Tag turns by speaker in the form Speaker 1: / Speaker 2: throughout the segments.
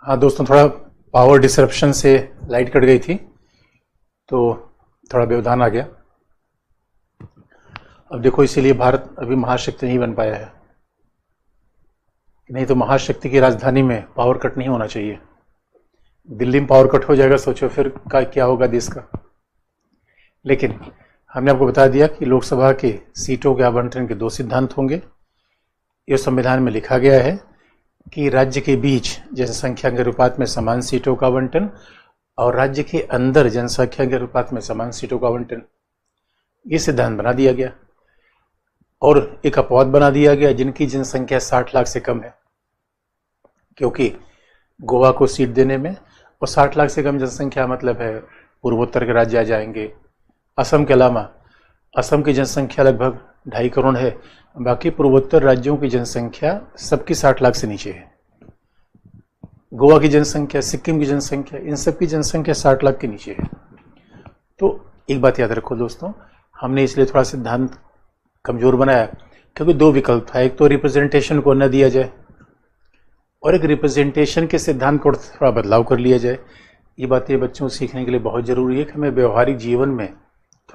Speaker 1: हाँ दोस्तों, थोड़ा पावर डिसरप्शन से लाइट कट गई थी तो थोड़ा व्यवधान आ गया। अब देखो, इसीलिए भारत अभी महाशक्ति नहीं बन पाया है। नहीं तो महाशक्ति की राजधानी में पावर कट नहीं होना चाहिए। दिल्ली में पावर कट हो जाएगा, सोचो फिर क्या होगा देश का। लेकिन हमने आपको बता दिया कि लोकसभा के सीटों के आवंटन के दो सिद्धांत होंगे। ये संविधान में लिखा गया है कि राज्य के बीच जनसंख्या के अनुपात में समान सीटों का आवंटन और राज्य के अंदर जनसंख्या के अनुपात में समान सीटों का आवंटन, ये सिद्धांत बना दिया गया। और एक अपवाद बना दिया गया जिनकी जनसंख्या 60 लाख से कम है, क्योंकि गोवा को सीट देने में और 60 लाख से कम जनसंख्या मतलब है पूर्वोत्तर के राज्य आ जाएंगे। असम के अलावा असम की जनसंख्या लगभग 2.5 करोड़ है, बाकी पूर्वोत्तर राज्यों की जनसंख्या सबकी 60 लाख से नीचे है। गोवा की जनसंख्या, सिक्किम की जनसंख्या, इन सब की जनसंख्या 60 लाख के नीचे है। तो एक बात याद रखो दोस्तों, हमने इसलिए थोड़ा सिद्धांत कमजोर बनाया क्योंकि दो विकल्प था। एक तो रिप्रेजेंटेशन को न दिया जाए और एक रिप्रेजेंटेशन के सिद्धांत को थोड़ा बदलाव कर लिया जाए। ये बातें बच्चों सीखने के लिए बहुत जरूरी है कि हमें व्यवहारिक जीवन में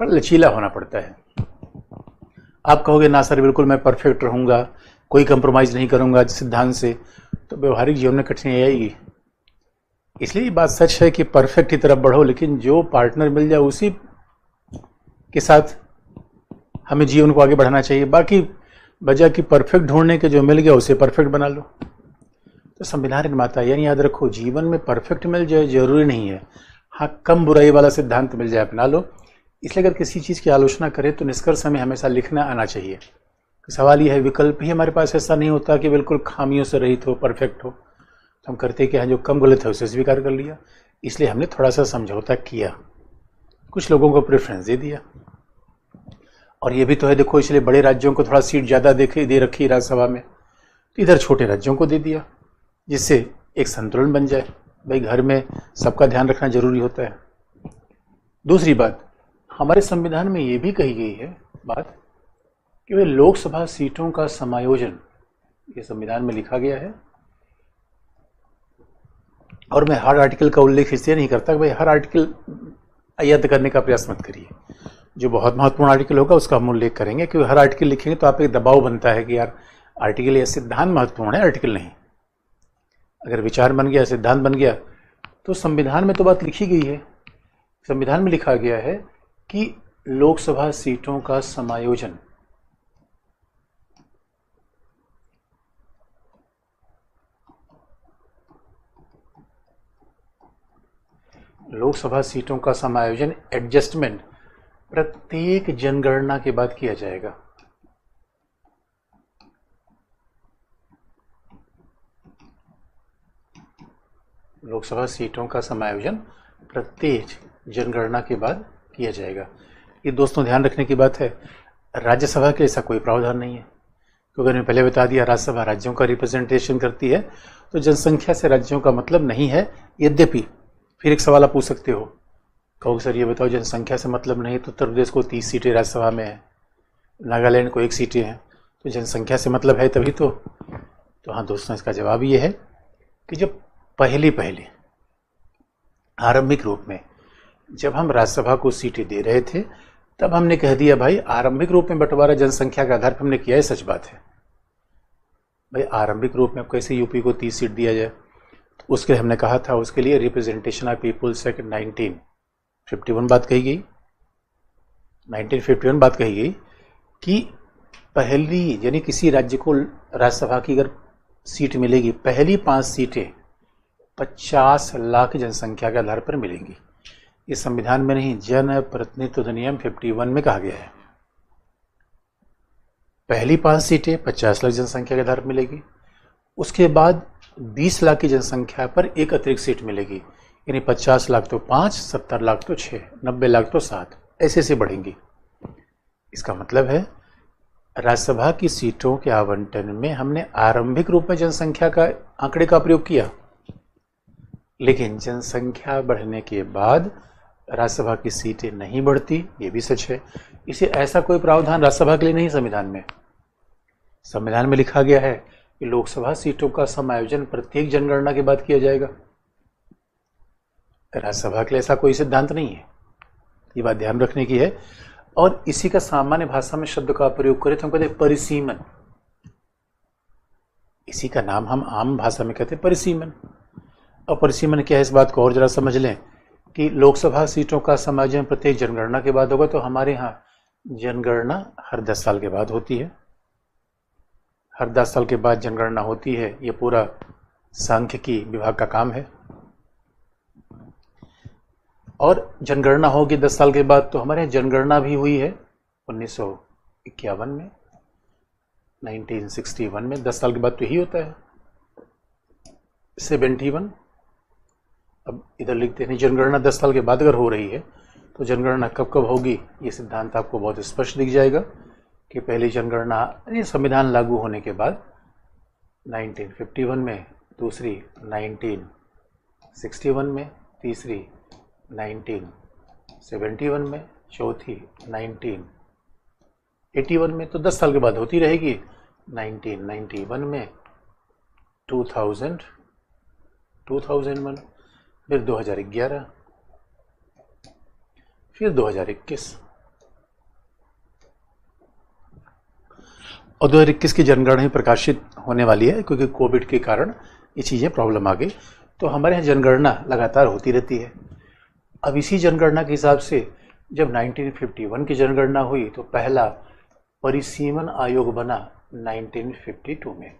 Speaker 1: थोड़ा लचीला होना पड़ता है। आप कहोगे ना सर बिल्कुल मैं परफेक्ट रहूंगा, कोई कंप्रोमाइज नहीं करूंगा सिद्धांत से, तो व्यवहारिक जीवन में कठिनाई आएगी। इसलिए ये बात सच है कि परफेक्ट की तरफ बढ़ो, लेकिन जो पार्टनर मिल जाए उसी के साथ हमें जीवन को आगे बढ़ाना चाहिए। बाकी बजाय कि परफेक्ट ढूंढने के जो मिल गया उसे परफेक्ट बना लो। तो संविधान निर्माता यानी याद रखो, जीवन में परफेक्ट मिल जाए जरूरी नहीं है, हाँ कम बुराई वाला सिद्धांत मिल जाए अपना लो। इसलिए अगर किसी चीज़ की आलोचना करें तो निष्कर्ष हमें हमेशा लिखना आना चाहिए। सवाल यह है, विकल्प ही हमारे पास ऐसा नहीं होता कि बिल्कुल खामियों से रहित हो, परफेक्ट हो। तो हम करते कि हाँ जो कम गलत है उसे स्वीकार कर लिया। इसलिए हमने थोड़ा सा समझौता किया, कुछ लोगों को प्रेफरेंस दे दिया। और ये भी तो है देखो, इसलिए बड़े राज्यों को थोड़ा सीट ज़्यादा दे रखी राज्यसभा में, तो इधर छोटे राज्यों को दे दिया, जिससे एक संतुलन बन जाए। भाई घर में सबका ध्यान रखना जरूरी होता है। दूसरी बात, हमारे संविधान में ये भी कही गई है बात कि वे लोकसभा सीटों का समायोजन, ये संविधान में लिखा गया है। और मैं हर आर्टिकल का उल्लेख इसलिए नहीं करता कि भाई हर आर्टिकल याद करने का प्रयास मत करिए। जो बहुत महत्वपूर्ण आर्टिकल होगा उसका हम उल्लेख करेंगे, क्योंकि हर आर्टिकल लिखेंगे तो आप एक दबाव बनता है कि यार आर्टिकल या सिद्धांत महत्वपूर्ण है, आर्टिकल नहीं। अगर विचार बन गया, सिद्धांत बन गया, तो संविधान में तो बात लिखी गई है। संविधान में लिखा गया है कि लोकसभा सीटों का समायोजन एडजस्टमेंट प्रत्येक जनगणना के बाद किया जाएगा। लोकसभा सीटों का समायोजन प्रत्येक जनगणना के बाद किया जाएगा। ये दोस्तों ध्यान रखने की बात है। राज्यसभा के ऐसा कोई प्रावधान नहीं है, क्योंकि मैंने पहले बता दिया राज्यसभा राज्यों का रिप्रेजेंटेशन करती है, तो जनसंख्या से राज्यों का मतलब नहीं है। यद्यपि फिर एक सवाल आप पूछ सकते हो, कहो सर ये बताओ जनसंख्या से मतलब नहीं तो उत्तर प्रदेश को 30 सीटें राज्यसभा में है, नागालैंड को 1 सीटें हैं, तो जनसंख्या से मतलब है तभी तो हाँ दोस्तों, इसका जवाब ये है कि जब पहले आरंभिक रूप में जब हम राज्यसभा को सीटें दे रहे थे, तब हमने कह दिया भाई आरंभिक रूप में बंटवारा जनसंख्या के आधार पर हमने किया है, सच बात है। भाई आरंभिक रूप में कैसे यूपी को 30 सीट दिया जाए, तो उसके हमने कहा था उसके लिए रिप्रेजेंटेशन ऑफ पीपुल्स एक्ट 1951 बात कही गई। 1951 बात कही गई कि पहली यानी किसी राज्य को राज्यसभा की अगर सीट मिलेगी, पहली 5 सीटें 50 लाख जनसंख्या के आधार पर मिलेंगी। ये संविधान में नहीं, जन प्रतिनिधित्व अधिनियम 51 में कहा गया है। पहली 5 सीटें 50 लाख जनसंख्या के आधार पर मिलेगी, उसके बाद 20 लाख की जनसंख्या पर एक अतिरिक्त सीट मिलेगी, यानी 50 लाख तो 5, 70 लाख तो 6, 90 लाख तो 7, ऐसे बढ़ेंगी। इसका मतलब है राज्यसभा की सीटों के आवंटन में हमने आरंभिक रूप में जनसंख्या का आंकड़े का प्रयोग किया, लेकिन जनसंख्या बढ़ने के बाद राज्यसभा की सीटें नहीं बढ़ती, ये भी सच है। इसे ऐसा कोई प्रावधान राज्यसभा के लिए नहीं संविधान में लिखा गया है कि लोकसभा सीटों का समायोजन प्रत्येक जनगणना के बाद किया जाएगा। राज्यसभा के लिए ऐसा कोई सिद्धांत नहीं है, ये बात ध्यान रखने की है। और इसी का सामान्य भाषा में शब्द का प्रयोग करें तो हम कहते हैं परिसीमन। इसी का नाम हम आम भाषा में कहते हैं परिसीमन। और परिसीमन क्या है, इस बात को और जरा समझ लें कि लोकसभा सीटों का समायोजन प्रत्येक जनगणना के बाद होगा। तो हमारे यहाँ जनगणना हर 10 साल के बाद होती है, हर 10 साल के बाद जनगणना होती है। ये पूरा सांख्यिकी विभाग का काम है। और जनगणना होगी 10 साल के बाद, तो हमारे यहाँ जनगणना भी हुई है 1951 में, 1961 में। 10 साल के बाद तो यही होता है। 71, अब इधर लिखते हैं जनगणना 10 साल के बाद अगर हो रही है तो जनगणना कब कब होगी, ये सिद्धांत आपको बहुत स्पष्ट दिख जाएगा कि पहली जनगणना ये संविधान लागू होने के बाद 1951 में, दूसरी 1961 में, तीसरी 1971 में, चौथी 1981 में। तो 10 साल के बाद होती रहेगी। 1991 में, 2001, फिर 2011, फिर 2021। और 2021 की जनगणना ही प्रकाशित होने वाली है, क्योंकि कोविड के कारण ये चीज़ें प्रॉब्लम आ गई। तो हमारे यहाँ जनगणना लगातार होती रहती है। अब इसी जनगणना के हिसाब से जब 1951 की जनगणना हुई तो पहला परिसीमन आयोग बना 1952 में,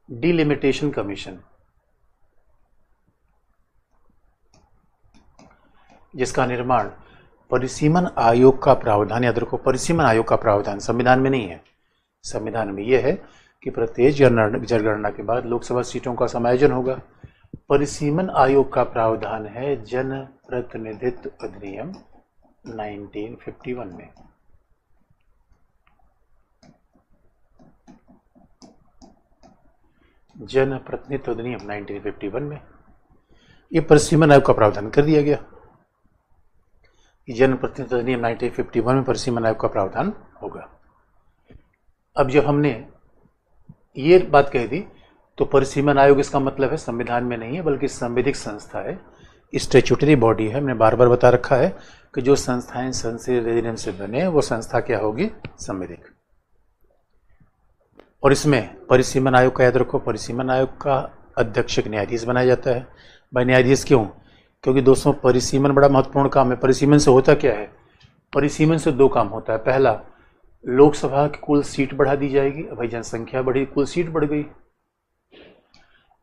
Speaker 1: डिलिमिटेशन कमीशन, जिसका निर्माण परिसीमन आयोग का प्रावधान, याद रखो परिसीमन आयोग का प्रावधान संविधान में नहीं है। संविधान में यह है कि प्रत्येक जनगणना के बाद लोकसभा सीटों का समायोजन होगा। परिसीमन आयोग का प्रावधान है जन प्रतिनिधित्व अधिनियम 1951 में। जन प्रतिनिधित्व अधिनियम 1951 में ये परिसीमन आयोग का प्रावधान कर दिया गया। जन प्रतिनिधित्व अधिनियम 1951 में परिसीमन आयोग का प्रावधान होगा। अब जब हमने ये बात कह दी तो परिसीमन आयोग इसका मतलब है संविधान में नहीं है, बल्कि संवैधानिक संस्था है, स्टैट्यूटरी बॉडी है। हमने बार बार बता रखा है कि जो संस्थाएं संसदीय अधिनियम से बने वो संस्था क्या होगी, संवैधानिक। और इसमें परिसीमन आयोग का याद रखो, परिसीमन आयोग का अध्यक्ष एक न्यायाधीश बनाया जाता है। भाई न्यायाधीश क्यों? क्योंकि दोस्तों परिसीमन बड़ा महत्वपूर्ण काम है। परिसीमन से होता क्या है? परिसीमन से 2 काम होता है। पहला, लोकसभा की कुल सीट बढ़ा दी जाएगी। भाई जनसंख्या बढ़ी, कुल सीट बढ़ गई।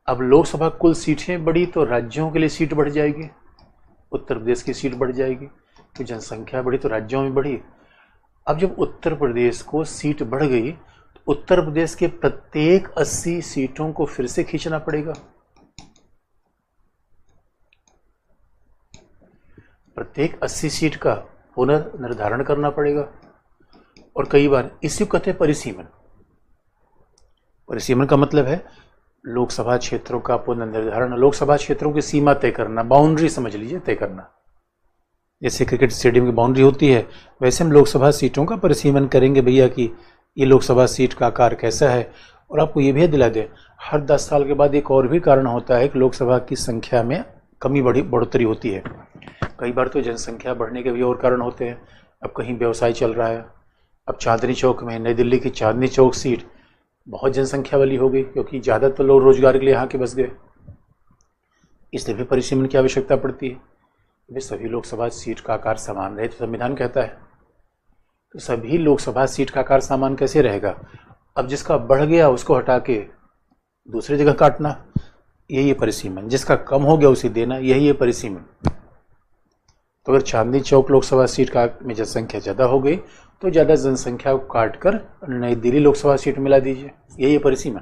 Speaker 1: अब लोकसभा कुल सीटें बढ़ी तो राज्यों के लिए सीट बढ़ जाएगी। उत्तर प्रदेश की सीट बढ़ जाएगी, तो जनसंख्या बढ़ी तो राज्यों में बढ़ी। अब जब उत्तर प्रदेश को सीट बढ़ गई तो उत्तर प्रदेश के प्रत्येक 80 सीटों को फिर से खींचना पड़ेगा। प्रत्येक 80 सीट का पुनर्निर्धारण करना पड़ेगा। और कई बार इसी को कहते हैं परिसीमन। परिसीमन का मतलब है लोकसभा क्षेत्रों का पुनर्निर्धारण, लोकसभा क्षेत्रों की सीमा तय करना, बाउंड्री समझ लीजिए, तय करना। जैसे क्रिकेट स्टेडियम की बाउंड्री होती है, वैसे हम लोकसभा सीटों का परिसीमन करेंगे भैया कि ये लोकसभा सीट का आकार कैसा है। और आपको ये भी दिला दें, हर 10 साल के बाद एक और भी कारण होता है कि लोकसभा की संख्या में कमी बढ़ोतरी होती है। कई बार तो जनसंख्या बढ़ने के भी और कारण होते हैं। अब कहीं व्यवसाय चल रहा है, अब चांदनी चौक में, नई दिल्ली की चांदनी चौक सीट बहुत जनसंख्या वाली हो गई, क्योंकि ज़्यादातर लोग रोजगार के लिए यहाँ के बस गए, इसलिए भी परिसीमन की आवश्यकता पड़ती है। वे सभी लोकसभा सीट का आकार समान रहे तो संविधान कहता है। तो सभी लोकसभा सीट का आकार समान कैसे रहेगा? अब जिसका बढ़ गया उसको हटा के दूसरी जगह काटना, यही है परिसीमन। जिसका कम हो गया उसे देना, यही है परिसीमन। तो अगर चांदनी चौक लोकसभा सीट का में जनसंख्या ज़्यादा हो गई तो ज़्यादा जनसंख्या को काटकर नई दिल्ली लोकसभा सीट मिला दीजिए, यही है परिसीमन।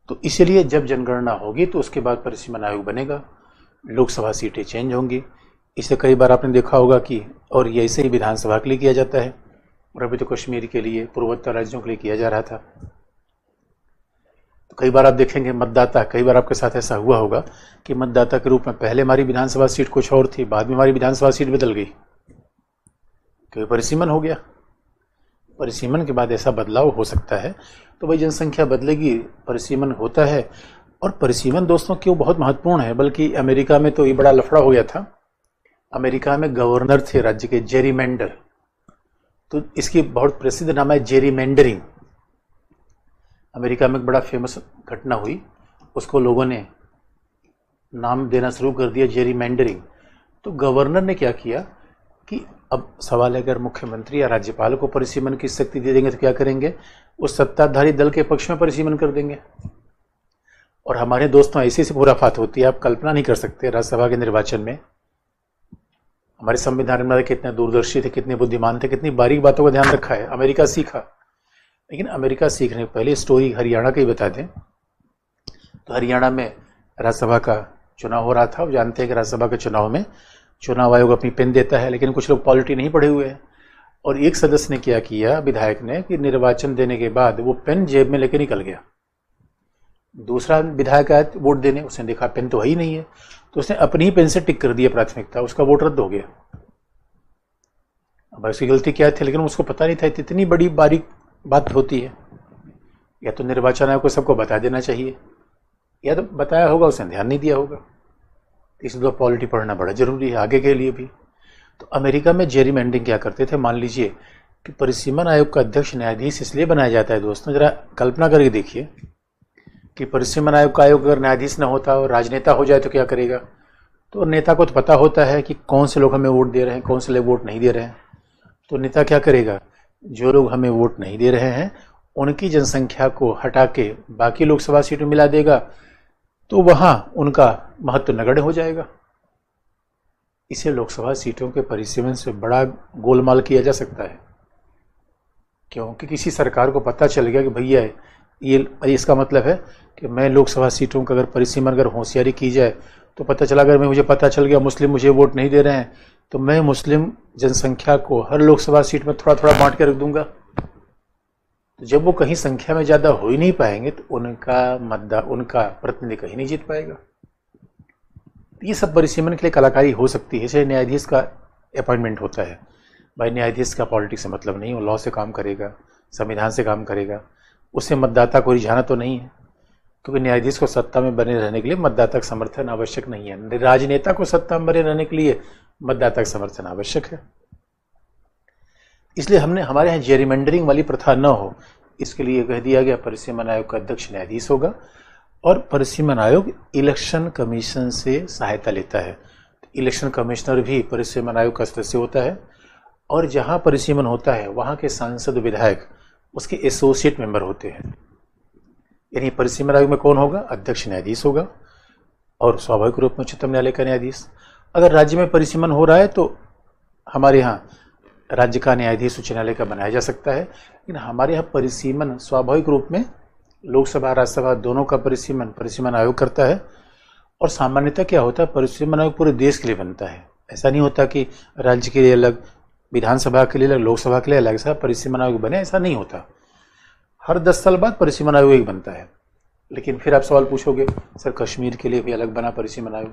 Speaker 1: तो इसलिए जब जनगणना होगी तो उसके बाद परिसीमन आयोग बनेगा, लोकसभा सीटें चेंज होंगी। इसे कई बार आपने देखा होगा कि, और ये ऐसे ही विधानसभा के लिए किया जाता है, और अभी तो कश्मीर के लिए, पूर्वोत्तर राज्यों के लिए किया जा रहा था। तो कई बार आप देखेंगे मतदाता, कई बार आपके साथ ऐसा हुआ होगा कि मतदाता के रूप में पहले हमारी विधानसभा सीट कुछ और थी, बाद में हमारी विधानसभा सीट बदल गई, क्योंकि परिसीमन हो गया। परिसीमन के बाद ऐसा बदलाव हो सकता है, तो भाई जनसंख्या बदलेगी, परिसीमन होता है। और परिसीमन दोस्तों क्यों बहुत महत्वपूर्ण है, बल्कि अमेरिका में तो ये बड़ा लफड़ा हो गया था। अमेरिका में गवर्नर थे राज्य के, जेरीमेंडर, तो इसकी बहुत प्रसिद्ध नाम है जेरीमेंडरिंग। अमेरिका में एक बड़ा फेमस घटना हुई, उसको लोगों ने नाम देना शुरू कर दिया जेरीमेंडरिंग। तो गवर्नर ने क्या किया कि अब सवाल है, अगर मुख्यमंत्री या राज्यपाल को परिसीमन की शक्ति दे देंगे तो क्या करेंगे, उस सत्ताधारी दल के पक्ष में परिसीमन कर देंगे। और हमारे दोस्तों ऐसी ऐसी खुराफात होती है, आप कल्पना नहीं कर सकते। राज्यसभा के निर्वाचन में हमारे संविधान में कितने दूरदर्शी थे, कितने बुद्धिमान थे, कितनी बारीक बातों का ध्यान रखा है। अमेरिका सीखा, लेकिन अमेरिका सीखने के पहले स्टोरी हरियाणा की बता दें। तो हरियाणा में राज्यसभा का चुनाव हो रहा था। आप जानते हैं कि राज्यसभा के चुनाव में चुनाव आयोग अपनी पेन देता है, लेकिन कुछ लोग पॉलिटी नहीं पढ़े हुए हैं। और एक सदस्य ने क्या किया, विधायक ने, कि निर्वाचन देने के बाद वो पेन जेब में लेकर निकल गया। दूसरा विधायक आया वोट देने, उसने देखा पेन तो है ही नहीं है, तो उसने अपनी ही पेन से टिक कर दिया प्राथमिकता, उसका वोट रद्द हो गया। अब उसकी गलती क्या थी, लेकिन उसको पता नहीं था इतनी बड़ी बारीक बात होती है। या तो निर्वाचन आयोग को सबको बता देना चाहिए, या तो बताया होगा उसने ध्यान नहीं दिया होगा। इसलिए तो पॉलिटी पढ़ना बड़ा जरूरी है आगे के लिए भी। तो अमेरिका में जेरीमेंडरिंग क्या करते थे, मान लीजिए कि परिसीमन आयोग का अध्यक्ष न्यायाधीश इसलिए बनाया जाता है। दोस्तों जरा कल्पना करके देखिए कि परिसीमन आयोग का अगर न्यायाधीश ना होता और राजनेता हो जाए तो क्या करेगा। तो नेता को तो पता होता है कि कौन से लोग हमें वोट दे रहे हैं, कौन से लोग वोट नहीं दे रहे हैं। तो नेता क्या करेगा, जो लोग हमें वोट नहीं दे रहे हैं उनकी जनसंख्या को हटा के बाकी लोकसभा सीट में मिला देगा, तो वहां उनका महत्व नगण्य हो जाएगा। इसे लोकसभा सीटों के परिसीमन से बड़ा गोलमाल किया जा सकता है, क्योंकि किसी सरकार को पता चल गया कि भैया ये इसका मतलब है कि मैं लोकसभा सीटों का अगर परिसीमन अगर होशियारी की जाए तो पता चला, अगर मुझे पता चल गया मुस्लिम मुझे वोट नहीं दे रहे हैं, तो मैं मुस्लिम जनसंख्या को हर लोकसभा सीट में थोड़ा थोड़ा बांट के रख दूंगा। तो जब वो कहीं संख्या में ज्यादा हो ही नहीं पाएंगे तो उनका प्रतिनिधि कहीं नहीं जीत पाएगा। ये सब परिसीमन के लिए कलाकारी हो सकती है। इसे न्यायाधीश का अपॉइंटमेंट होता है। भाई न्यायाधीश का पॉलिटिक्स से मतलब नहीं, वो लॉ से काम करेगा, संविधान से काम करेगा, उससे मतदाता को रिझाना तो नहीं है, क्योंकि न्यायाधीश को सत्ता में बने रहने के लिए मतदाता का समर्थन आवश्यक नहीं है। राजनेता को सत्ता में बने रहने के लिए मतदाता का समर्थन आवश्यक है। इसलिए हमारे यहाँ जेरीमेंडरिंग वाली प्रथा न हो, इसके लिए कह दिया गया परिसीमन आयोग का अध्यक्ष न्यायाधीश होगा। और परिसीमन आयोग इलेक्शन कमीशन से सहायता लेता है। इलेक्शन कमिश्नर भी परिसीमन आयोग का सदस्य होता है। और जहां परिसीमन होता है वहां के सांसद विधायक उसके एसोसिएट मेंबर होते हैं। यानी परिसीमन आयोग में कौन होगा, अध्यक्ष न्यायाधीश होगा और स्वाभाविक रूप में उच्चतम न्यायालय का न्यायाधीश। अगर राज्य में परिसीमन हो रहा है तो हमारे यहाँ राज्य का न्यायाधीश उच्च न्यायालय का बनाया जा सकता है। लेकिन हमारे यहाँ परिसीमन स्वाभाविक रूप में लोकसभा राज्यसभा दोनों का परिसीमन आयोग करता है। और सामान्यतः क्या होता है, परिसीमन आयोग पूरे देश के लिए बनता है। ऐसा नहीं होता कि राज्य के लिए अलग, विधानसभा के लिए अलग, लोकसभा के लिए अलग सा परिसीमन आयोग बने, ऐसा नहीं होता। हर 10 साल बाद परिसीमन आयोग एक बनता है। लेकिन फिर आप सवाल पूछोगे, सर कश्मीर के लिए भी अलग बना परिसीमन आयोग,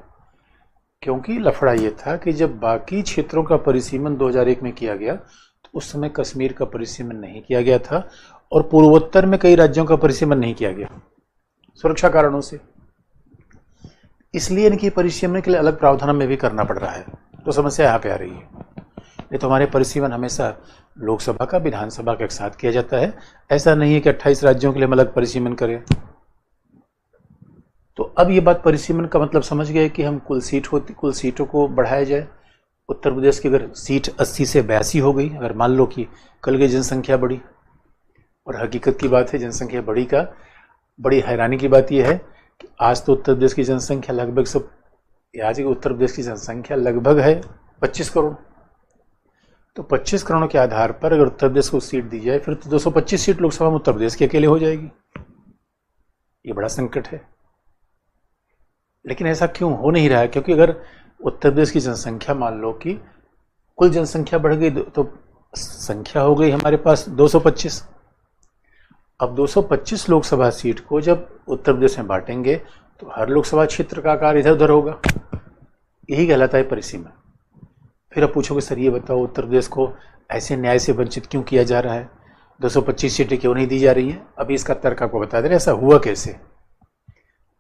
Speaker 1: क्योंकि लफड़ा ये था कि जब बाकी क्षेत्रों का परिसीमन 2001 में किया गया तो उस समय कश्मीर का परिसीमन नहीं किया गया था और पूर्वोत्तर में कई राज्यों का परिसीमन नहीं किया गया सुरक्षा कारणों से। इसलिए इनकी परिसीमन के लिए अलग प्रावधान में भी करना पड़ रहा है। तो समस्या यहाँ पे आ रही है। नहीं तो हमारे परिसीमन हमेशा लोकसभा का विधानसभा का एक साथ किया जाता है। ऐसा नहीं है कि 28 राज्यों के लिए हम अलग परिसीमन करें। तो अब ये बात परिसीमन का मतलब समझ गए कि हम कुल सीटों को बढ़ाया जाए। उत्तर प्रदेश की अगर सीट 80 से 82 हो गई, अगर मान लो कि कल की जनसंख्या बढ़ी, और हकीकत की बात है जनसंख्या बढ़ी का बड़ी हैरानी की बात यह है कि आज तो उत्तर प्रदेश की जनसंख्या लगभग आज की उत्तर प्रदेश की जनसंख्या लगभग है 25 करोड़। तो 25 करोड़ के आधार पर अगर उत्तर प्रदेश को सीट दी जाए फिर तो 225 सीट लोकसभा में उत्तर प्रदेश की अकेले हो जाएगी। ये बड़ा संकट है। लेकिन ऐसा क्यों हो नहीं रहा है, क्योंकि अगर उत्तर प्रदेश की जनसंख्या मान लो कि कुल जनसंख्या बढ़ गई तो संख्या हो गई हमारे पास 225। अब 225 लोकसभा सीट को जब उत्तर प्रदेश में बांटेंगे तो हर लोकसभा क्षेत्र का आकार इधर उधर होगा। यही कहलाता है परिसीमन। फिर आप पूछोगे सर ये बताओ उत्तर प्रदेश को ऐसे न्याय से वंचित क्यों किया जा रहा है। 225 सीटें क्यों नहीं दी जा रही हैं? अभी इसका तर्क आपको बता दे रहे, ऐसा हुआ कैसे?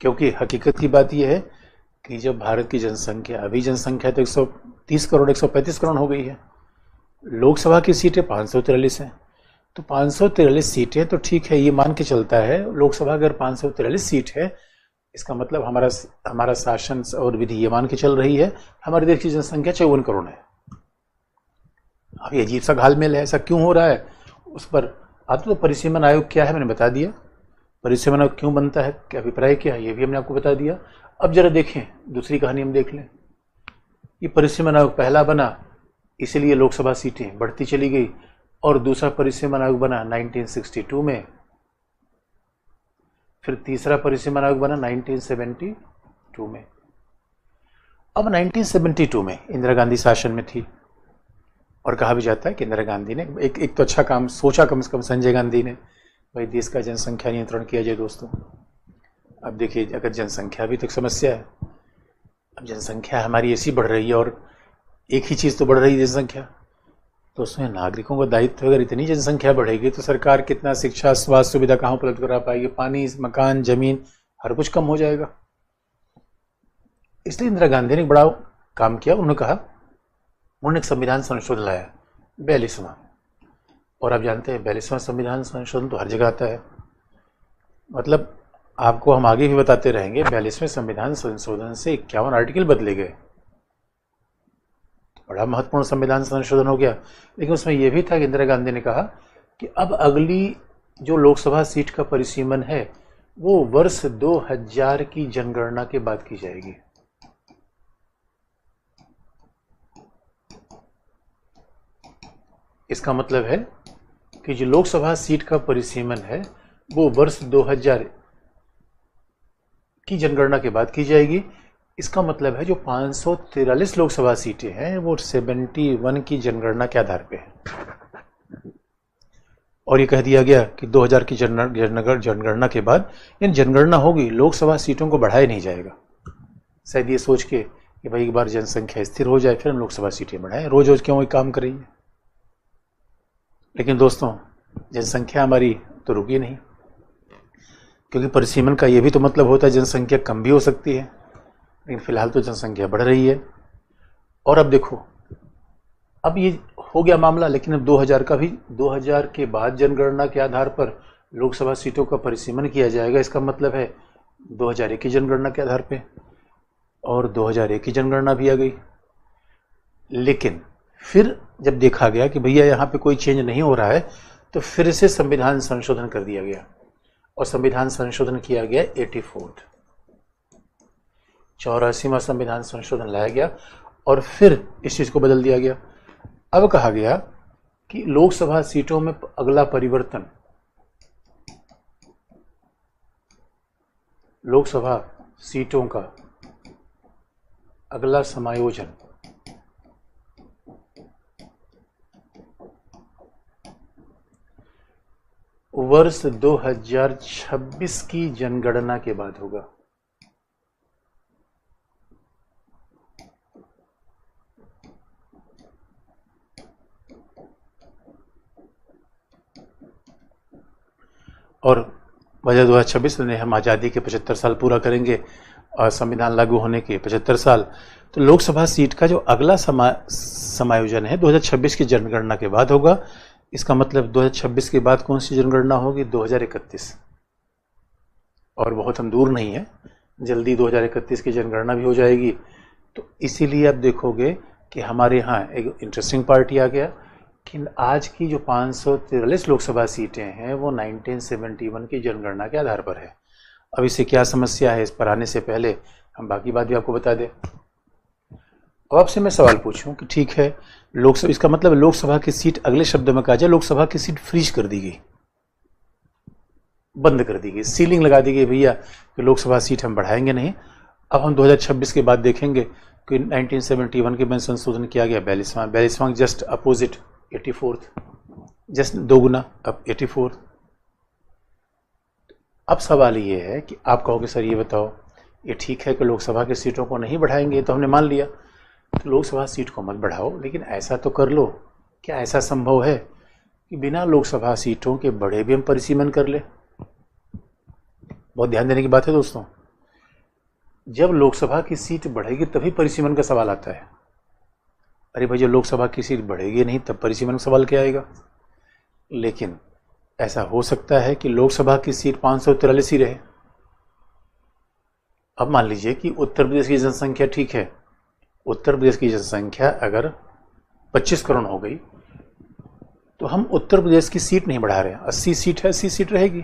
Speaker 1: क्योंकि हकीकत की बात यह है कि जब भारत की जनसंख्या, अभी जनसंख्या तो 130 करोड़ 135 करोड़ हो गई है, लोकसभा की सीटें 543 हैं, तो 543 सीटें तो ठीक है, ये मान के चलता है लोकसभा अगर 543 सीट है, इसका मतलब हमारा शासन और विधि ये मान के चल रही है हमारे देश की जनसंख्या 54 करोड़ है। अब ये अजीब सा घालमेल है, ऐसा क्यों हो रहा है? उस पर आप तो परिसीमन आयोग क्या है मैंने बता दिया, परिसीमन आयोग क्यों बनता है, क्या अभिप्राय क्या है, ये भी हमने आपको बता दिया। अब जरा देखें, दूसरी कहानी हम देख लें। ये परिसीमन आयोग पहला बना इसलिए लोकसभा सीटें बढ़ती चली गई, और दूसरा परिसीमन आयोग बना 1962 में, फिर तीसरा परिसीमन आयोग बना 1972 में। अब 1972 में इंदिरा गांधी शासन में थी, और कहा भी जाता है कि इंदिरा गांधी ने एक तो अच्छा काम सोचा कम से कम संजय गांधी ने, भाई देश का जनसंख्या नियंत्रण किया जाए। दोस्तों अब देखिए, अगर जनसंख्या भी तो एक समस्या है, अब जनसंख्या हमारी ऐसी बढ़ रही है और एक ही चीज़ तो बढ़ रही है जनसंख्या, तो उसमें नागरिकों का दायित्व, अगर इतनी जनसंख्या बढ़ेगी तो सरकार कितना शिक्षा स्वास्थ्य सुविधा कहाँ उपलब्ध करा पाएगी, पानी मकान जमीन हर कुछ कम हो जाएगा। इसलिए इंदिरा गांधी ने बड़ा काम किया, उन्होंने कहा, उन्होंने एक संविधान संशोधन लाया 42वां, और आप जानते हैं 42वां संविधान संशोधन तो हर जगह आता है, मतलब आपको हम आगे भी बताते रहेंगे। 42वें संविधान संशोधन से 51 आर्टिकल बदले गए, बड़ा महत्वपूर्ण संविधान संशोधन हो गया। लेकिन उसमें यह भी था कि इंदिरा गांधी ने कहा कि अब अगली जो लोकसभा सीट का परिसीमन है वो वर्ष 2000 की जनगणना के बाद की जाएगी। इसका मतलब है कि जो लोकसभा सीट का परिसीमन है वो वर्ष 2000 की जनगणना के बाद की जाएगी। इसका मतलब है जो 543 लोकसभा सीटें हैं वो 71 की जनगणना के आधार पे है, और ये कह दिया गया कि 2000 की जनगणना के बाद यानी जनगणना होगी, लोकसभा सीटों को बढ़ाया नहीं जाएगा, शायद ये सोच के कि भाई एक बार जनसंख्या स्थिर हो जाए फिर हम लोकसभा सीटें बढ़ाएं, रोज रोज क्यों वही काम करेंगे। लेकिन दोस्तों जनसंख्या हमारी तो रुकी नहीं, क्योंकि परिसीमन का ये भी तो मतलब होता है जनसंख्या कम भी हो सकती है, लेकिन फिलहाल तो जनसंख्या बढ़ रही है। और अब देखो, अब ये हो गया मामला, लेकिन अब 2000 का भी, 2000 के बाद जनगणना के आधार पर लोकसभा सीटों का परिसीमन किया जाएगा। इसका मतलब है 2001 की जनगणना के आधार पे, और 2001 की जनगणना भी आ गई। लेकिन फिर जब देखा गया कि भैया यहाँ पे कोई चेंज नहीं हो रहा है, तो फिर से संविधान संशोधन कर दिया गया, और संविधान संशोधन किया गया 84वां संविधान संशोधन लाया गया, और फिर इस चीज को बदल दिया गया। अब कहा गया कि लोकसभा सीटों में अगला परिवर्तन, लोकसभा सीटों का अगला समायोजन वर्ष 2026 की जनगणना के बाद होगा। और वजह 2026 में हम आज़ादी के 75 साल पूरा करेंगे और संविधान लागू होने के 75 साल, तो लोकसभा सीट का जो अगला समायोजन है 2026 की जनगणना के बाद होगा। इसका मतलब 2026 के बाद कौन सी जनगणना होगी? 2031, और बहुत हम दूर नहीं है, जल्दी 2031 की जनगणना भी हो जाएगी। तो इसीलिए आप देखोगे कि हमारे यहाँ एक इंटरेस्टिंग पार्टी आ गया कि आज की जो 543 लोकसभा सीटें हैं वो 1971 की जनगणना के आधार पर है। अब इससे क्या समस्या है, इस पर आने से पहले हम बाकी बात भी आपको बता दें। अब आपसे मैं सवाल पूछूं कि ठीक है, लोकसभा, इसका मतलब लोकसभा की सीट, अगले शब्दों में कहा जाए लोकसभा की सीट फ्रीज कर दी गई, बंद कर दी गई, सीलिंग लगा दी गई भैया कि लोकसभा सीट हम बढ़ाएंगे नहीं। अब हम 2026 के बाद देखेंगे कि 1971 के में संशोधन किया गया 42वां जस्ट अपोजिट 84th, जस्ट दोगुना, अब 84th। अब सवाल ये है कि आप कहोगे सर ये बताओ, ये ठीक है कि लोकसभा की सीटों को नहीं बढ़ाएंगे, तो हमने मान लिया, तो लोकसभा सीट को मत बढ़ाओ, लेकिन ऐसा तो कर लो। क्या ऐसा संभव है कि बिना लोकसभा सीटों के बढ़े भी हम परिसीमन कर ले। बहुत ध्यान देने की बात है दोस्तों, जब लोकसभा की सीट बढ़ेगी तभी परिसीमन का सवाल आता है। अरे भाई, जब लोकसभा की सीट बढ़ेगी नहीं तब परिसीमन का सवाल क्या आएगा? लेकिन ऐसा हो सकता है कि लोकसभा की सीट 543 ही रहे। अब मान लीजिए कि उत्तर प्रदेश की जनसंख्या, ठीक है, उत्तर प्रदेश की जनसंख्या अगर 25 करोड़ हो गई तो हम उत्तर प्रदेश की सीट नहीं बढ़ा रहे हैं, 80 सीट है, 80 सीट रहेगी।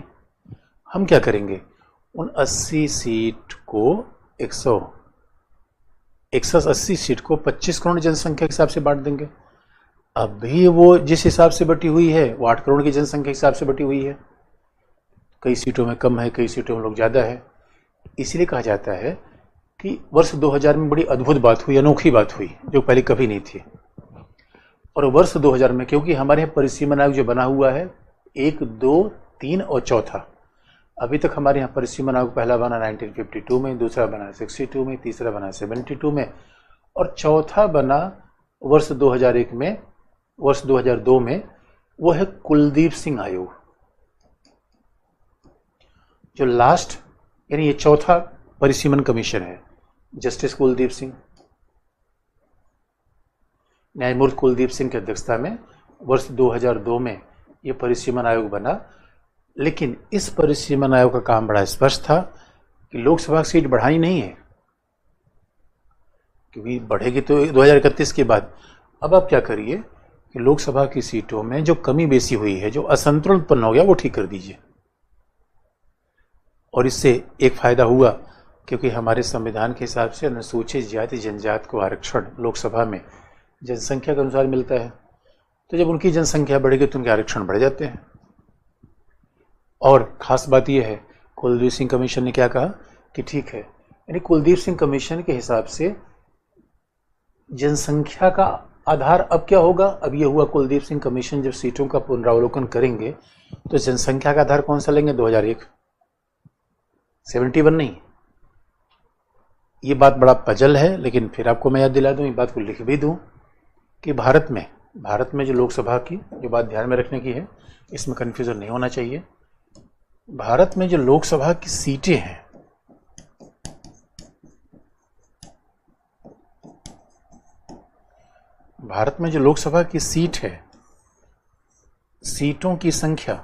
Speaker 1: हम क्या करेंगे, उन 80 सीट को 180 सीट को 25 करोड़ जनसंख्या के हिसाब से बांट देंगे। अभी वो जिस हिसाब से बटी हुई है वो 8 करोड़ की जनसंख्या के हिसाब से बटी हुई है। कई सीटों में कम है, कई सीटों में लोग ज़्यादा है। इसलिए कहा जाता है कि वर्ष 2000 में बड़ी अद्भुत बात हुई, अनोखी बात हुई, जो पहले कभी नहीं थी। और वर्ष 2000 में क्योंकि हमारे यहाँ परिसीमन आयोग जो बना हुआ है 1, 2, 3 और चौथा, अभी तक हमारे यहाँ परिसीमन आयोग पहला बना 1952 में, दूसरा बना 62 में, तीसरा बना 72 में और चौथा बना वर्ष 2001 में, वर्ष 2002 में, वो है कुलदीप सिंह आयोग। जो लास्ट यानी ये चौथा परिसीमन कमीशन है, जस्टिस कुलदीप सिंह, न्यायमूर्ति कुलदीप सिंह की अध्यक्षता में वर्ष 2002 में ये परिसीमन आयोग बना। लेकिन इस परिसीमन आयोग का काम बड़ा स्पष्ट था कि लोकसभा सीट बढ़ानी नहीं है, क्योंकि बढ़ेगी तो 2031 के बाद। अब आप क्या करिए कि लोकसभा की सीटों में जो कमी बेसी हुई है, जो असंतुलन उत्पन्न हो गया, वो ठीक कर दीजिए। और इससे एक फायदा हुआ, क्योंकि हमारे संविधान के हिसाब से अनुसूचित जाति जनजाति को आरक्षण लोकसभा में जनसंख्या के अनुसार मिलता है। तो जब उनकी जनसंख्या बढ़ेगी तो उनके आरक्षण बढ़ जाते हैं। और खास बात यह है, कुलदीप सिंह कमीशन ने क्या कहा कि ठीक है, यानी कुलदीप सिंह कमीशन के हिसाब से जनसंख्या का आधार अब क्या होगा? अब ये हुआ, कुलदीप सिंह कमीशन जब सीटों का पुनरावलोकन करेंगे तो जनसंख्या का आधार कौन सा लेंगे? 2001, 71 नहीं। ये बात बड़ा पजल है, लेकिन फिर आपको मैं याद दिला दूं, ये बात को लिख भी दूं कि भारत में जो लोकसभा की जो बात ध्यान में रखने की है, इसमें कंफ्यूजन नहीं होना चाहिए। भारत में जो लोकसभा की सीटें हैं, भारत में जो लोकसभा की सीट है, सीटों की संख्या,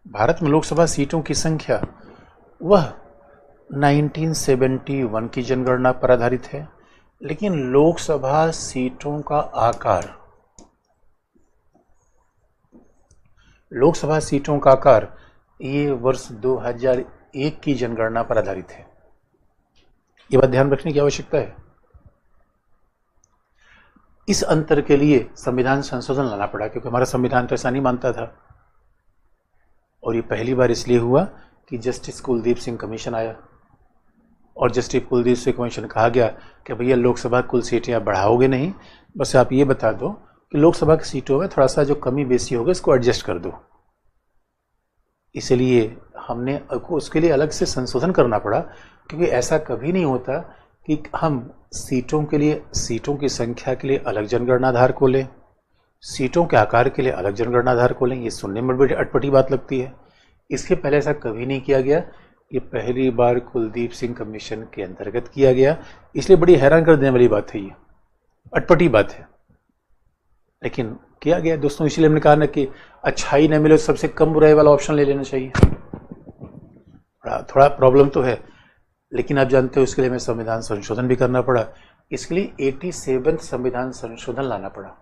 Speaker 1: भारत में लोकसभा सीटों की संख्या वह 1971 की जनगणना पर आधारित है। लेकिन लोकसभा सीटों का आकार, लोकसभा सीटों का आकार ये वर्ष 2001 की जनगणना पर आधारित है। ये बात ध्यान रखने की आवश्यकता है। इस अंतर के लिए संविधान संशोधन लाना पड़ा, क्योंकि हमारा संविधान तो ऐसा नहीं मानता था। और ये पहली बार इसलिए हुआ कि जस्टिस कुलदीप सिंह कमीशन आया और जस्टिस कुलदीप सिंह कमीशन कहा गया कि भैया लोकसभा कुल सीटें आप बढ़ाओगे नहीं, बस आप ये बता दो कि लोकसभा की सीटों में थोड़ा सा जो कमी बेसी होगा इसको एडजस्ट कर दो। इसलिए हमने उसके लिए अलग से संशोधन करना पड़ा, क्योंकि ऐसा कभी नहीं होता कि हम सीटों के लिए, सीटों की संख्या के लिए अलग जनगणना आधार को लें, सीटों के आकार के लिए अलग जनगणना आधार को लें। ये सुनने में बड़ी अटपटी बात लगती है। इसके पहले ऐसा कभी नहीं किया गया। ये पहली बार कुलदीप सिंह कमीशन के अंतर्गत किया गया, इसलिए बड़ी हैरान कर देने वाली बात है, ये अटपटी बात है, लेकिन किया गया दोस्तों। इसलिए हमने कहा ना कि अच्छाई न मिले तो सबसे कम बुराई वाला ऑप्शन ले लेना चाहिए। थोड़ा प्रॉब्लम तो है, लेकिन आप जानते हो इसके लिए हमें संविधान संशोधन भी करना पड़ा। इसके लिए 87वां संविधान संशोधन लाना पड़ा,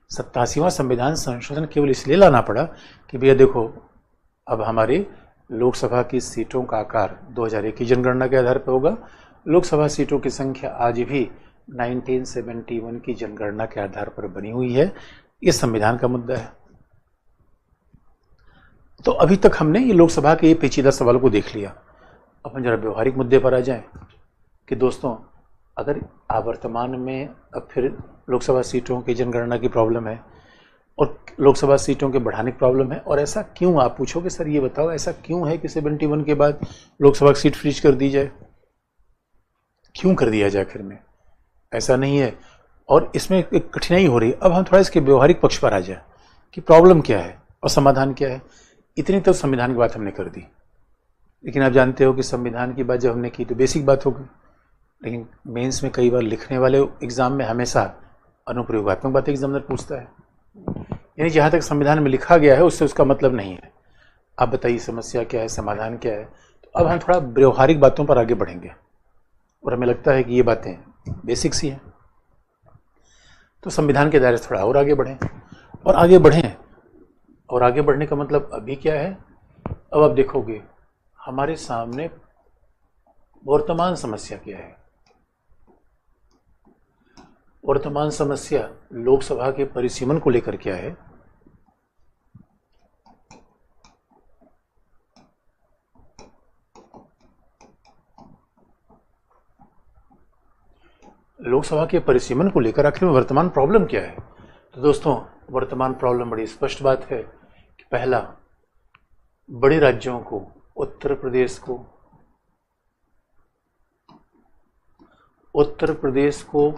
Speaker 1: 87वां संविधान संशोधन केवल इसलिए लाना पड़ा कि भैया देखो, अब हमारी लोकसभा की सीटों का आकार 2001 की जनगणना के आधार पर होगा। लोकसभा सीटों की संख्या आज भी 1971 की जनगणना के आधार पर बनी हुई है। ये संविधान का मुद्दा है। तो अभी तक हमने ये लोकसभा के ये पेचीदा सवालों को देख लिया। अब हम जरा व्यवहारिक मुद्दे पर आ जाएं कि दोस्तों, अगर वर्तमान में अब फिर लोकसभा सीटों की जनगणना की प्रॉब्लम है और लोकसभा सीटों के बढ़ाने की प्रॉब्लम है, और ऐसा क्यों, आप पूछोगे सर ये बताओ ऐसा क्यों है कि 71 के बाद लोकसभा सीट फ्रीज कर दी जाए? क्यों कर दिया जाए आखिर में? ऐसा नहीं है और इसमें एक कठिनाई हो रही है। अब हम थोड़ा इसके व्यवहारिक पक्ष पर आ जाए कि प्रॉब्लम क्या है और समाधान क्या है। इतनी तो संविधान की बात हमने कर दी, लेकिन आप जानते हो कि संविधान की बात जब हमने की तो बेसिक बात हो गई, लेकिन मेंस में कई बार लिखने वाले एग्जाम में हमेशा अनुप्रयोगात्मक बातें एग्जामिनर पूछता है, यानी जहाँ तक संविधान में लिखा गया है उससे उसका मतलब नहीं है। आप बताइए समस्या क्या है, समाधान क्या है। तो अब हम थोड़ा व्यवहारिक बातों पर आगे बढ़ेंगे और हमें लगता है कि ये बातें बेसिक सी हैं। तो संविधान के दायरे से थोड़ा और आगे बढ़ें और आगे बढ़ें, और आगे बढ़ने का मतलब अभी क्या है। अब आप देखोगे हमारे सामने वर्तमान समस्या क्या है। वर्तमान समस्या लोकसभा के परिसीमन को लेकर क्या है। लोकसभा के परिसीमन को लेकर आखिर में वर्तमान प्रॉब्लम क्या है। तो दोस्तों वर्तमान प्रॉब्लम बड़ी स्पष्ट बात है कि पहला, बड़े राज्यों को, उत्तर प्रदेश को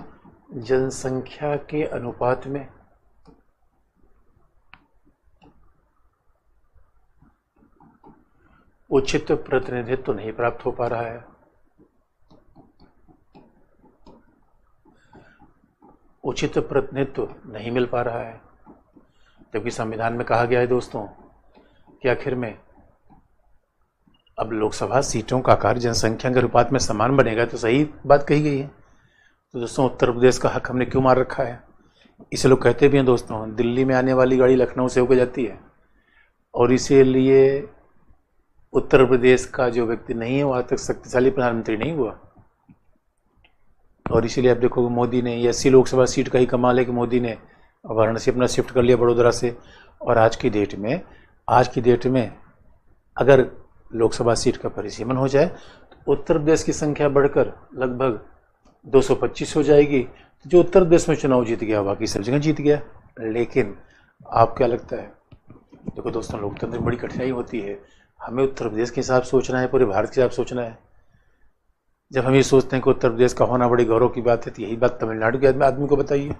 Speaker 1: जनसंख्या के अनुपात में उचित प्रतिनिधित्व नहीं प्राप्त हो पा रहा है। उचित प्रतिनिधित्व नहीं मिल पा रहा है, जबकि संविधान में कहा गया है दोस्तों कि आखिर में अब लोकसभा सीटों का आकार जनसंख्या के अनुपात में समान बनेगा। तो सही बात कही गई है। तो दोस्तों उत्तर प्रदेश का हक हमने क्यों मार रखा है। इसे लोग कहते भी हैं दोस्तों, दिल्ली में आने वाली गाड़ी लखनऊ से होकर जाती है, और इसीलिए उत्तर प्रदेश का जो व्यक्ति नहीं है वो आज तक शक्तिशाली प्रधानमंत्री नहीं हुआ। और इसीलिए आप देखोगे मोदी ने, ये 80 लोकसभा सीट का ही कमाल है कि मोदी ने वाराणसी अपना शिफ्ट कर लिया बड़ोदरा से। और आज की डेट में अगर लोकसभा सीट का परिसीमन हो जाए तो उत्तर प्रदेश की संख्या बढ़कर लगभग 225 हो जाएगी। जो उत्तर प्रदेश में चुनाव जीत गया बाकी सब जगह जीत गया। लेकिन आप क्या लगता है, देखो दोस्तों लोकतंत्र में बड़ी कठिनाई होती है। हमें उत्तर प्रदेश के हिसाब सोचना है, पूरे भारत के हिसाब सोचना है। जब हम ये सोचते हैं कि उत्तर प्रदेश का होना बड़ी गौरव की बात है, तो यही बात तमिलनाडु के आदमी को बताइए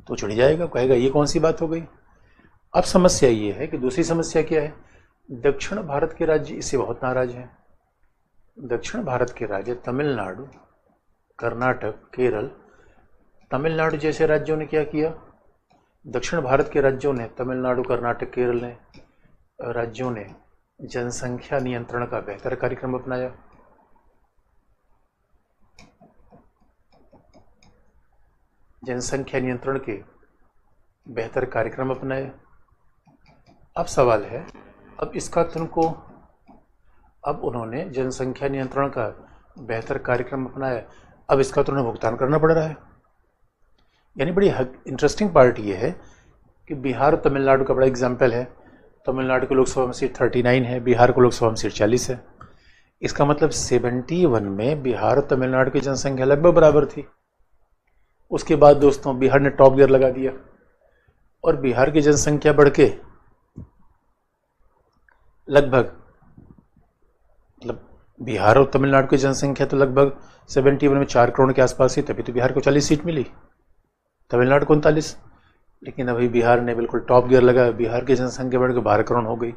Speaker 1: तो चिढ़ जाएगा, कहेगा ये कौन सी बात हो गई। अब समस्या ये है कि दूसरी समस्या क्या है, दक्षिण भारत के राज्य इससे बहुत नाराज हैं। दक्षिण भारत के राज्य तमिलनाडु, कर्नाटक, केरल, तमिलनाडु जैसे राज्यों ने क्या किया, दक्षिण भारत के राज्यों ने, तमिलनाडु, कर्नाटक, केरल ने राज्यों ने जनसंख्या नियंत्रण का बेहतर कार्यक्रम अपनाया। जनसंख्या नियंत्रण के बेहतर कार्यक्रम अपनाए। अब सवाल है, अब इसका तुमको, अब उन्होंने जनसंख्या नियंत्रण का बेहतर कार्यक्रम अपनाया, अब इसका तो उन्हें भुगतान करना पड़ रहा है। यानी बड़ी इंटरेस्टिंग पार्ट ये है कि बिहार और तमिलनाडु का बड़ा एग्जाम्पल है। तमिलनाडु की लोकसभा में सीट 39 है, बिहार को लोकसभा में सीट 40 है। इसका मतलब 71 में बिहार और तमिलनाडु की जनसंख्या लगभग बराबर थी। उसके बाद दोस्तों बिहार ने टॉप गियर लगा दिया और बिहार की जनसंख्या बढ़ के लगभग, मतलब बिहार और तमिलनाडु की जनसंख्या तो लगभग 71 में 4 करोड़ के आसपास ही, तभी तो बिहार को 40 सीट मिली, तमिलनाडु को 39। लेकिन अभी बिहार ने बिल्कुल टॉप गियर लगाया, बिहार की जनसंख्या बढ़ के 12 करोड़ हो गई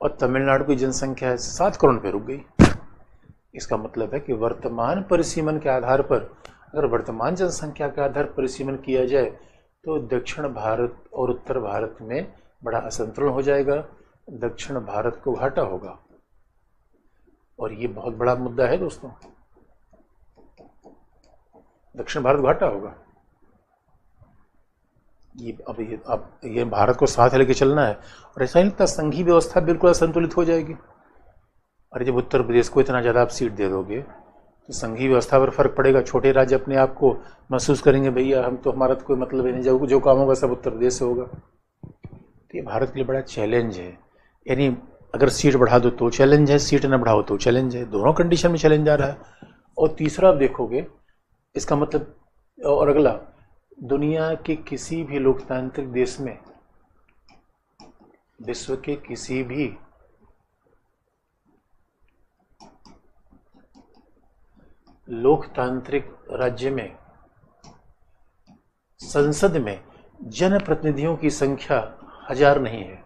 Speaker 1: और तमिलनाडु की जनसंख्या 7 करोड़ पे रुक गई। इसका मतलब है कि वर्तमान परिसीमन के आधार पर, अगर वर्तमान जनसंख्या के आधार परिसीमन किया जाए तो दक्षिण भारत और उत्तर भारत में बड़ा असंतुलन हो जाएगा, दक्षिण भारत को घाटा होगा। और ये बहुत बड़ा मुद्दा है दोस्तों, दक्षिण भारत घाटा होगा। ये भारत को साथ लेके चलना है और ऐसा ही लगता संघीय व्यवस्था बिल्कुल असंतुलित हो जाएगी। अरे जब उत्तर प्रदेश को इतना ज़्यादा आप सीट दे दोगे तो संघीय व्यवस्था पर फर्क पड़ेगा। छोटे राज्य अपने आप को महसूस करेंगे, भैया हम तो, हमारा तो कोई मतलब नहीं, जो काम होगा सब उत्तर प्रदेश से होगा। तो ये भारत के लिए बड़ा चैलेंज है। यानी अगर सीट बढ़ा दो तो चैलेंज है, सीट न बढ़ाओ तो चैलेंज है, दोनों कंडीशन में चैलेंज आ रहा है। और तीसरा आप देखोगे इसका मतलब, और अगला, दुनिया के किसी भी लोकतांत्रिक देश में, विश्व के किसी भी लोकतांत्रिक राज्य में संसद में जनप्रतिनिधियों की संख्या 1000 नहीं है।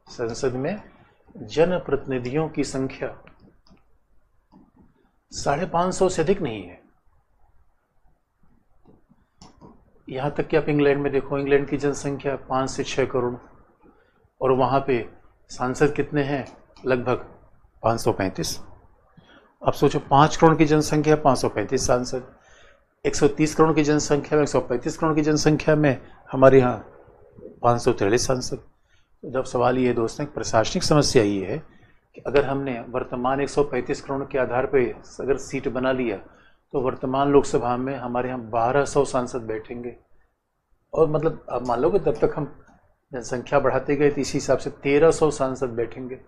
Speaker 1: संसद में जनप्रतिनिधियों की संख्या 550 से अधिक नहीं है। यहां तक कि आप इंग्लैंड में देखो, इंग्लैंड की जनसंख्या 5 से 6 करोड़ और वहां पे सांसद कितने हैं? लगभग 535। अब सोचो 5 करोड़ की जनसंख्या, 535 सांसद, 130 करोड़ की जनसंख्या में, 135 करोड़ की जनसंख्या में हमारे यहाँ 543 सांसद। तो जब सवाल ये दोस्तों, प्रशासनिक समस्या ये है कि अगर हमने वर्तमान 135 करोड़ के आधार पे अगर सीट बना लिया तो वर्तमान लोकसभा में हमारे यहाँ 1200 सांसद बैठेंगे। और मतलब आप मान लो कि तब तक हम जनसंख्या बढ़ाते गए तो इसी हिसाब से 1300 सांसद बैठेंगे।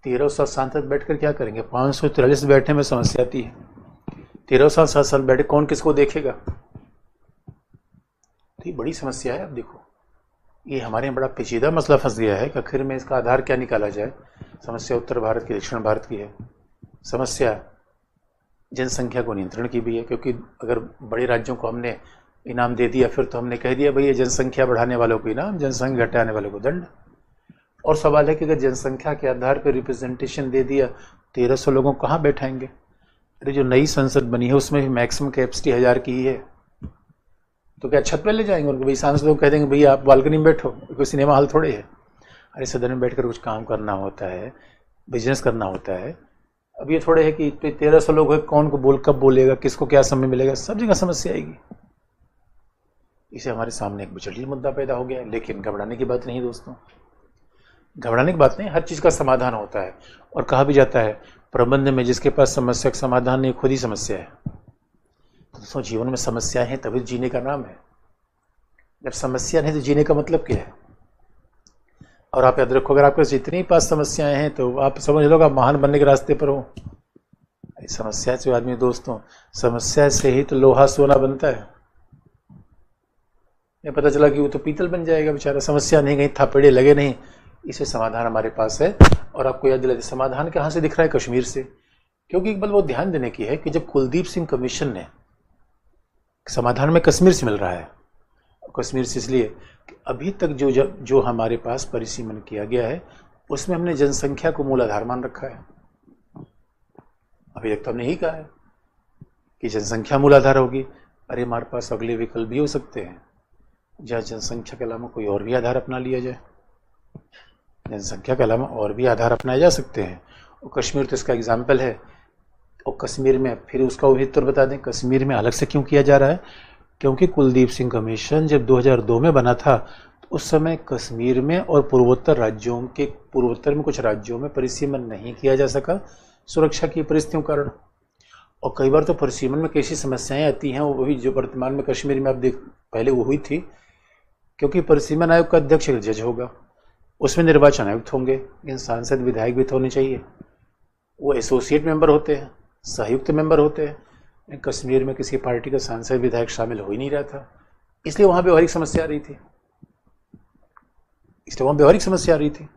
Speaker 1: 1300 सांसद बैठकर क्या करेंगे? 543 बैठने में समस्या आती है। 1300 सांसद बैठे, कौन किसको देखेगा? तो ये बड़ी समस्या है। अब देखो, ये हमारे यहाँ बड़ा पेचीदा मसला फंस गया है कि आखिर में इसका आधार क्या निकाला जाए। समस्या उत्तर भारत की, दक्षिण भारत की है। समस्या जनसंख्या को नियंत्रण की भी है, क्योंकि अगर बड़े राज्यों को हमने इनाम दे दिया फिर तो हमने कह दिया भाई ये जनसंख्या बढ़ाने वालों को इनाम, जनसंख्या घटाने वालों को दंड। और सवाल है कि अगर जनसंख्या के आधार पर रिप्रेजेंटेशन दे दिया, 1300 लोगों को कहाँ बैठाएंगे? अरे जो नई संसद बनी है उसमें भी मैक्सिमम कैपेसिटी 1000 की ही है, तो क्या छत पे ले जाएंगे उनको? भाई सांसदों को कह देंगे भैया आप बालकनी में बैठो, कोई सिनेमा हॉल थोड़े है। अरे सदन में बैठकर कुछ काम करना होता है, बिजनेस करना होता है। अब ये थोड़े है कि 1300 लोग है, कौन को कब बोलेगा, किसको क्या समय मिलेगा, सब जगह समस्या आएगी। इसे हमारे सामने एक जटिल मुद्दा पैदा हो गया है। लेकिन घबराने की बात नहीं दोस्तों, घबराने की बात नहीं, हर चीज का समाधान होता है। और कहा भी जाता है प्रबंध में जिसके पास समस्या का समाधान नहीं, खुद ही समस्या है। तो दोस्तों जीवन में समस्याएं हैं तभी जीने का नाम है। जब समस्या नहीं तो जीने का मतलब क्या है? और आप याद रखो, अगर आपके जितनी पास समस्याएं हैं तो आप समझ लो आप महान बनने के रास्ते पर हो। समस्या से आदमी दोस्तों, समस्या से ही तो लोहा सोना बनता है। ये पता चला कि वो तो पीतल बन जाएगा बेचारा, समस्या नहीं गई, थापेड़े लगे नहीं। इसे समाधान हमारे पास है। और आपको याद दिलाते, समाधान कहाँ से दिख रहा है? कश्मीर से। क्योंकि एक बात वो ध्यान देने की है कि जब कुलदीप सिंह कमीशन ने, समाधान में कश्मीर से मिल रहा है। कश्मीर से इसलिए कि अभी तक जो हमारे पास परिसीमन किया गया है उसमें हमने जनसंख्या को मूल आधार मान रखा है। अभी तक तो हमने ही कहा है कि जनसंख्या मूल आधार होगी। अरे हमारे पास अगले विकल्प भी हो सकते हैं जहाँ जनसंख्या के अलावा कोई और भी आधार अपना लिया जाए। जनसंख्या के अलावा और भी आधार अपनाए जा सकते हैं। और कश्मीर तो इसका एग्जाम्पल है। और कश्मीर में फिर उसका भी उत्तर बता दें, कश्मीर में अलग से क्यों किया जा रहा है? क्योंकि कुलदीप सिंह कमीशन जब 2002 में बना था तो उस समय कश्मीर में और पूर्वोत्तर में कुछ राज्यों में परिसीमन नहीं किया जा सका सुरक्षा की परिस्थितियों के कारण। और कई बार तो परिसीमन में कैसी समस्याएं आती हैं, वो भी जो वर्तमान में कश्मीर में आप देख, पहले वो हुई थी। क्योंकि परिसीमन आयोग का अध्यक्ष जज होगा, उसमें निर्वाचन आयुक्त होंगे, इन सांसद विधायक भी तो होने चाहिए। वो एसोसिएट मेंबर होते हैं, संयुक्त मेंबर होते हैं। कश्मीर में किसी पार्टी का सांसद विधायक शामिल हो ही नहीं रहा था, इसलिए वहां व्यवहारिक समस्या आ रही थी।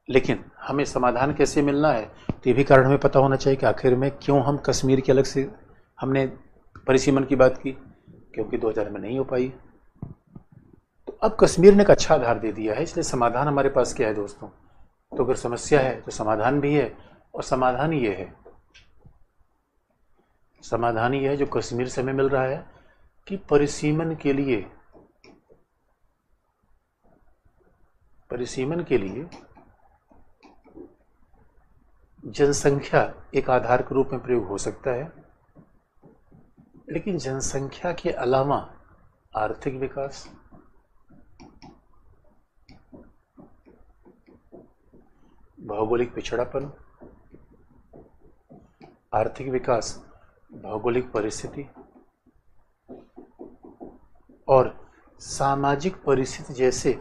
Speaker 1: लेकिन हमें समाधान कैसे मिलना है तो ये भी कारण हमें पता होना चाहिए कि आखिर में क्यों हम कश्मीर के अलग से हमने परिसीमन की बात की, क्योंकि 2000 में नहीं हो पाई। तो अब कश्मीर ने एक अच्छा आधार दे दिया है, इसलिए समाधान हमारे पास क्या है दोस्तों? तो अगर समस्या है तो समाधान भी है। और समाधान ये है जो कश्मीर से हमें मिल रहा है कि परिसीमन के लिए जनसंख्या एक आधार के रूप में प्रयोग हो सकता है। लेकिन जनसंख्या के अलावा आर्थिक विकास, भौगोलिक पिछड़ापन, आर्थिक विकास, भौगोलिक परिस्थिति और सामाजिक परिस्थिति जैसे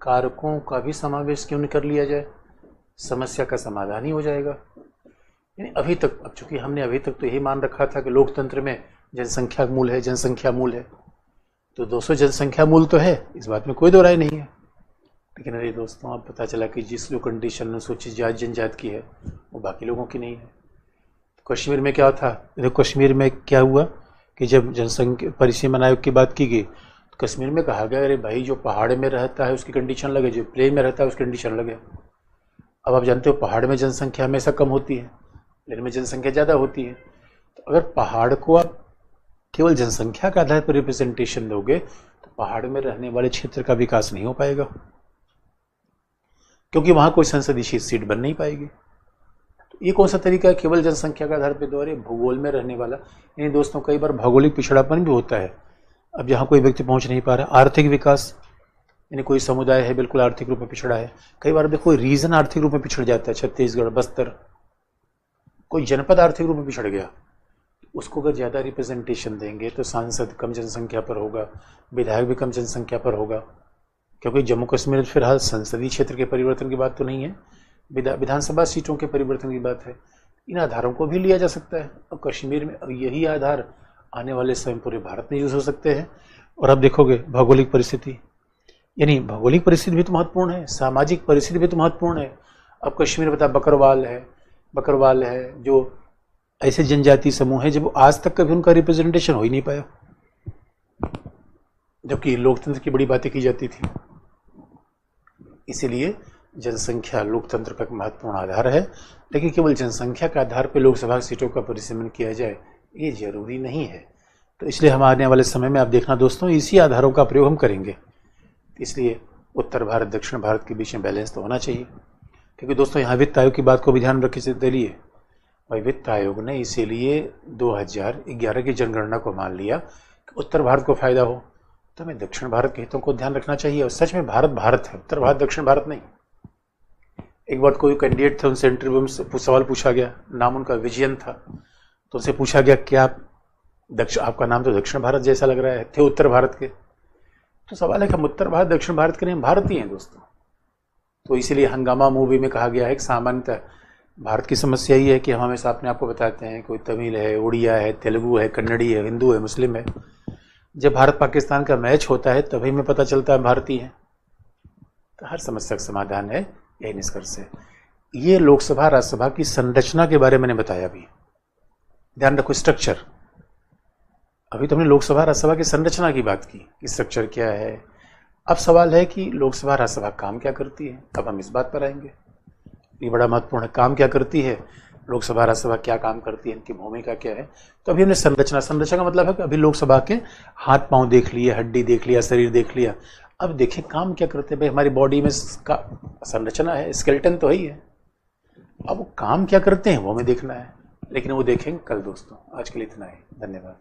Speaker 1: कारकों का भी समावेश क्यों न कर लिया जाए, समस्या का समाधान ही हो जाएगा। यानी अब चूंकि हमने अभी तक तो यही मान रखा था कि लोकतंत्र में जनसंख्या मूल है, तो 200 जनसंख्या मूल तो है, इस बात में कोई दो राय नहीं है। लेकिन अरे दोस्तों, अब पता चला कि जो कंडीशन अनुसूचित जाति जनजात की है वो बाकी लोगों की नहीं है। कश्मीर में क्या था? देखो कश्मीर में क्या हुआ कि जब जनसंख्या परिसीमन आयोग की बात की गई तो कश्मीर में कहा गया अरे भाई जो पहाड़ में रहता है उसकी कंडीशन लगे, जो प्लेन में रहता है उसकी कंडीशन लगे। अब आप जानते हो पहाड़ में जनसंख्या हमेशा कम होती है, प्लेन में जनसंख्या ज़्यादा होती है। तो अगर पहाड़ को आप केवल जनसंख्या के आधार पर रिप्रेजेंटेशन दोगे तो पहाड़ में रहने वाले क्षेत्र का विकास नहीं हो पाएगा, क्योंकि वहां कोई संसदीय सीट बन नहीं पाएगी। तो ये कौन सा तरीका है केवल जनसंख्या के आधार पर दो? अरे भूगोल में रहने वाला, यानी दोस्तों कई बार भौगोलिक पिछड़ापन भी होता है। अब जहाँ कोई व्यक्ति पहुंच नहीं पा रहा, आर्थिक विकास, यानी कोई समुदाय है बिल्कुल आर्थिक रूप में पिछड़ा है। कई बार देखो कोई रीजन आर्थिक रूप में पिछड़ जाता है, छत्तीसगढ़, बस्तर, कोई जनपद आर्थिक रूप में पिछड़ गया, उसको अगर ज़्यादा रिप्रेजेंटेशन देंगे तो सांसद कम जनसंख्या पर होगा, विधायक भी कम जनसंख्या पर होगा, क्योंकि जम्मू कश्मीर फिलहाल संसदीय क्षेत्र के परिवर्तन की बात तो नहीं है, विधानसभा सीटों के परिवर्तन की बात है। इन आधारों को भी लिया जा सकता है। और कश्मीर में यही आधार आने वाले समय पूरे भारत में यूज हो सकते हैं। और अब देखोगे भौगोलिक परिस्थिति, यानी भौगोलिक परिस्थिति भी तो महत्वपूर्ण है, सामाजिक परिस्थिति भी तो महत्वपूर्ण है। अब कश्मीर बता बकरवाल है जो ऐसे जनजाति समूह है जब आज तक कभी उनका रिप्रेजेंटेशन हो ही नहीं पाया, जबकि लोकतंत्र की बड़ी बातें की जाती थी। इसीलिए जनसंख्या लोकतंत्र का महत्वपूर्ण आधार है, लेकिन केवल जनसंख्या के आधार पर लोकसभा सीटों का परिसीमन किया जाए ये जरूरी नहीं है। तो इसलिए हम आने वाले समय में आप देखना दोस्तों इसी आधारों का प्रयोग हम करेंगे। इसलिए उत्तर भारत दक्षिण भारत के बीच में बैलेंस तो होना चाहिए, क्योंकि दोस्तों यहाँ वित्त आयोग की बात को भी ध्यान रखने से चलिए भाई, वित्त आयोग ने इसीलिए 2011 की जनगणना को मान लिया कि उत्तर भारत को फायदा हो, तो हमें दक्षिण भारत के हितों को ध्यान रखना चाहिए। और सच में भारत है, उत्तर भारत दक्षिण भारत नहीं। एक बार कोई कैंडिडेट थे, उनसे इंटरव्यू में सवाल पूछा गया, नाम उनका विजयन था, तो उनसे पूछा गया क्या आपका नाम तो दक्षिण भारत जैसा लग रहा है, थे उत्तर भारत के। तो सवाल है कि हम उत्तर भारत दक्षिण भारत के नहीं, भारतीय हैं दोस्तों। तो इसीलिए हंगामा मूवी में कहा गया है कि सामान्यतः भारत की समस्या ये है कि हम हमेशा अपने आप को बताते हैं कोई तमिल है, उड़िया है, तेलुगु है, कन्नड़ी है, हिंदू है, मुस्लिम है। जब भारत पाकिस्तान का मैच होता है तभी हमें पता चलता है भारतीय है। तो हर समस्या का समाधान है, यही निष्कर्ष है। ये लोकसभा राज्यसभा की संरचना के बारे में मैंने बताया अभी, ध्यान रखो स्ट्रक्चर। अभी तो हमने लोकसभा राज्यसभा की संरचना की बात की कि स्ट्रक्चर क्या है। अब सवाल है कि लोकसभा राज्यसभा काम क्या करती है। अब हम इस बात पर आएंगे, ये बड़ा महत्वपूर्ण है, काम क्या करती है लोकसभा राज्यसभा, क्या काम करती है, इनकी भूमिका क्या है। तो अभी हमने संरचना का मतलब है कि अभी लोकसभा के हाथ पांव देख लिए, हड्डी देख लिया, शरीर देख लिया। अब देखें काम क्या करते हैं। भाई हमारी बॉडी में संरचना है, स्केलेटन तो ही है, अब वो काम क्या करते हैं वो हमें देखना है, लेकिन वो देखेंगे कल दोस्तों। आज के लिए इतना ही, धन्यवाद।